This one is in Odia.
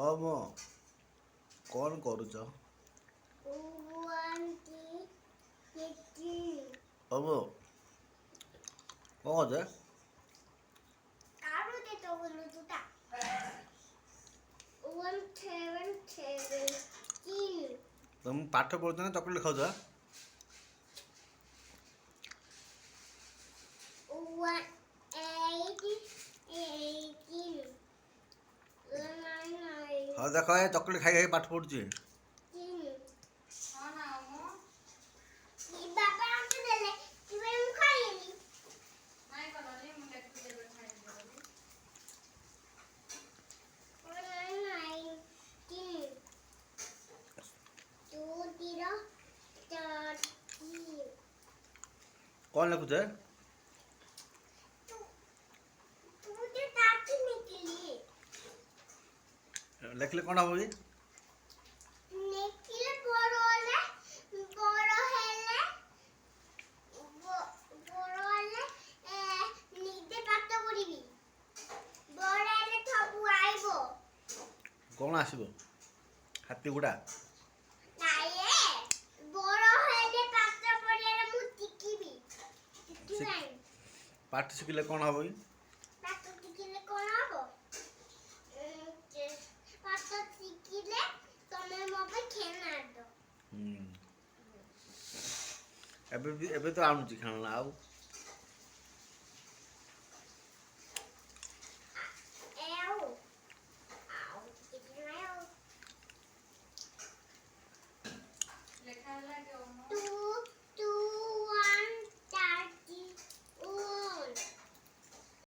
ଆମ କ'ଣ କରୁଛ? ଆମ କ'ଣ କରୁଛ? ତମେ ପାଠ ପଢୁଛ ନା ଚକୋଲେଟ୍ ଖାଉଛ? ହଁ ଦେଖ ଏ ଚକୋଲେଟ୍ ଖାଇ ଖାଇ ପାଠ ପଢୁଛି। କ'ଣ ଲେଖୁଛ? ଲେଖିଲେ କ'ଣ ହବ କି? କ'ଣ ଆସିବ? ହାତୀ ଗୁଡ଼ା ପାଠ ଶିଖିଲେ କ'ଣ ହବ କି? ଏବେ ତ ଆଣୁଛି ଖେଳନା ଆଉ